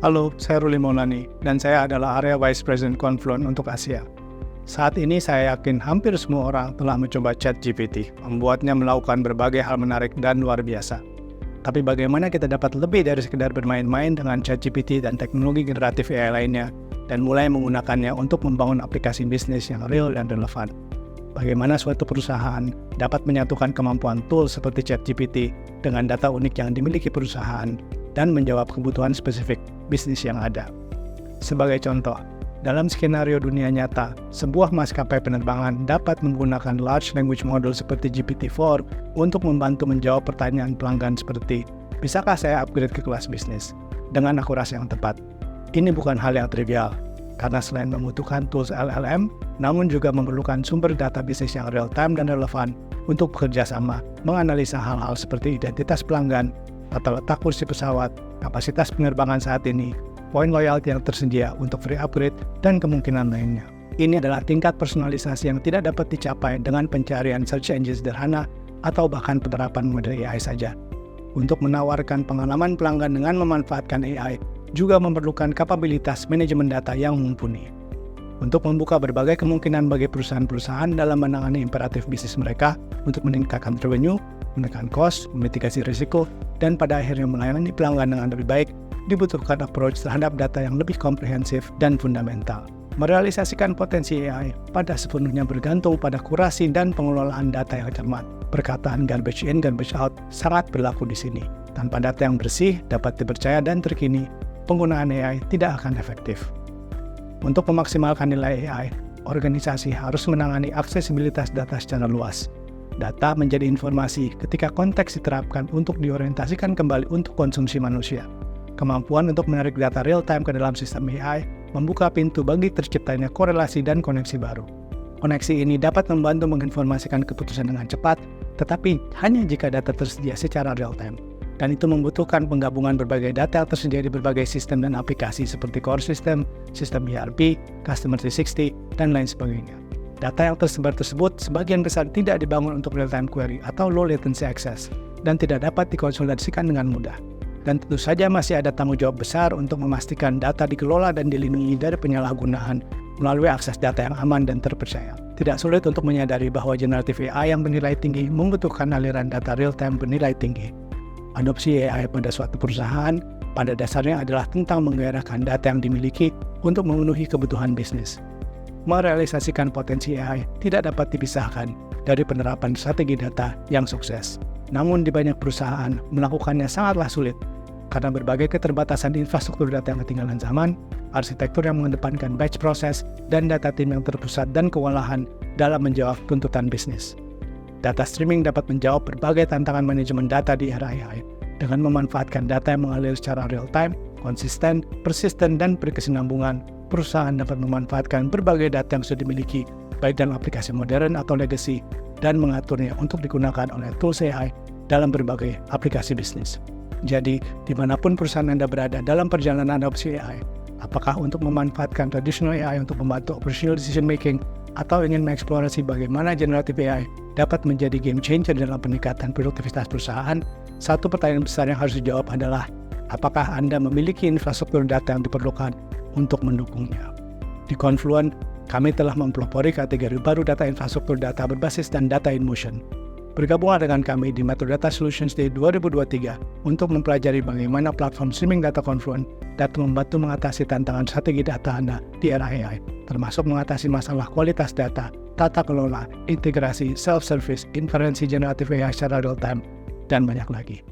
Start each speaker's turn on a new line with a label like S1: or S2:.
S1: Halo, saya Ruli Maulani, dan saya adalah Area Vice President Confluent untuk Asia. Saat ini saya yakin hampir semua orang telah mencoba ChatGPT, membuatnya melakukan berbagai hal menarik dan luar biasa. Tapi bagaimana kita dapat lebih dari sekedar bermain-main dengan ChatGPT dan teknologi generatif AI lainnya, dan mulai menggunakannya untuk membangun aplikasi bisnis yang real dan relevan? Bagaimana suatu perusahaan dapat menyatukan kemampuan tools seperti ChatGPT dengan data unik yang dimiliki perusahaan dan menjawab kebutuhan spesifik bisnis yang ada. Sebagai contoh, dalam skenario dunia nyata, sebuah maskapai penerbangan dapat menggunakan large language model seperti GPT-4 untuk membantu menjawab pertanyaan pelanggan seperti, bisakah saya upgrade ke kelas bisnis? Dengan akurasi yang tepat. Ini bukan hal yang trivial, karena selain membutuhkan tools LLM, namun juga memerlukan sumber data bisnis yang real-time dan relevan untuk bekerja sama, menganalisa hal-hal seperti identitas pelanggan, tata letak kursi pesawat, kapasitas penerbangan saat ini, poin loyalty yang tersedia untuk free upgrade, dan kemungkinan lainnya. Ini adalah tingkat personalisasi yang tidak dapat dicapai dengan pencarian search engine sederhana atau bahkan penerapan model AI saja. Untuk menawarkan pengalaman pelanggan dengan memanfaatkan AI, juga memerlukan kapabilitas manajemen data yang mumpuni. Untuk membuka berbagai kemungkinan bagi perusahaan-perusahaan dalam menangani imperatif bisnis mereka untuk meningkatkan revenue, menekan cost, memitigasi risiko, dan pada akhirnya melayani pelanggan dengan lebih baik, dibutuhkan approach terhadap data yang lebih komprehensif dan fundamental. Merealisasikan potensi AI pada sepenuhnya bergantung pada kurasi dan pengelolaan data yang cermat. Perkataan garbage in, garbage out sangat berlaku di sini. Tanpa data yang bersih, dapat dipercaya dan terkini, penggunaan AI tidak akan efektif. Untuk memaksimalkan nilai AI, organisasi harus menangani aksesibilitas data secara luas. Data menjadi informasi ketika konteks diterapkan untuk diorientasikan kembali untuk konsumsi manusia. Kemampuan untuk menarik data real-time ke dalam sistem AI membuka pintu bagi terciptanya korelasi dan koneksi baru. Koneksi ini dapat membantu menginformasikan keputusan dengan cepat, tetapi hanya jika data tersedia secara real-time. Dan itu membutuhkan penggabungan berbagai data yang tersedia di berbagai sistem dan aplikasi seperti core system, sistem ERP, Customer 360, dan lain sebagainya. Data yang tersebar tersebut sebagian besar tidak dibangun untuk real-time query atau low latency access dan tidak dapat dikonsolidasikan dengan mudah. Dan tentu saja masih ada tanggung jawab besar untuk memastikan data dikelola dan dilindungi dari penyalahgunaan melalui akses data yang aman dan terpercaya. Tidak sulit untuk menyadari bahwa generative AI yang bernilai tinggi membutuhkan aliran data real-time bernilai tinggi. Adopsi AI pada suatu perusahaan pada dasarnya adalah tentang menggairahkan data yang dimiliki untuk memenuhi kebutuhan bisnis. Merealisasikan potensi AI tidak dapat dipisahkan dari penerapan strategi data yang sukses. Namun di banyak perusahaan, melakukannya sangatlah sulit karena berbagai keterbatasan infrastruktur data yang ketinggalan zaman, arsitektur yang mengedepankan batch proses, dan data tim yang terpusat dan kewalahan dalam menjawab tuntutan bisnis. Data streaming dapat menjawab berbagai tantangan manajemen data di era AI dengan memanfaatkan data yang mengalir secara real-time, konsisten, persisten, dan berkesinambungan. Perusahaan dapat memanfaatkan berbagai data yang sudah dimiliki, baik dalam aplikasi modern atau legacy, dan mengaturnya untuk digunakan oleh tools AI dalam berbagai aplikasi bisnis. Jadi, dimanapun perusahaan Anda berada dalam perjalanan adopsi AI, apakah untuk memanfaatkan traditional AI untuk membantu operational decision making, atau ingin mengeksplorasi bagaimana generative AI dapat menjadi game changer dalam peningkatan produktivitas perusahaan, satu pertanyaan besar yang harus dijawab adalah, apakah Anda memiliki infrastruktur data yang diperlukan untuk mendukungnya? Di Confluent, kami telah mempelopori kategori baru data infrastruktur data berbasis dan data in motion. Bergabunglah dengan kami di Metrodata Solutions Day 2023 untuk mempelajari bagaimana platform streaming data Confluent dapat membantu mengatasi tantangan strategi data Anda di era AI, termasuk mengatasi masalah kualitas data, tata kelola, integrasi, self-service, inferensi generatif AI secara real-time, dan banyak lagi.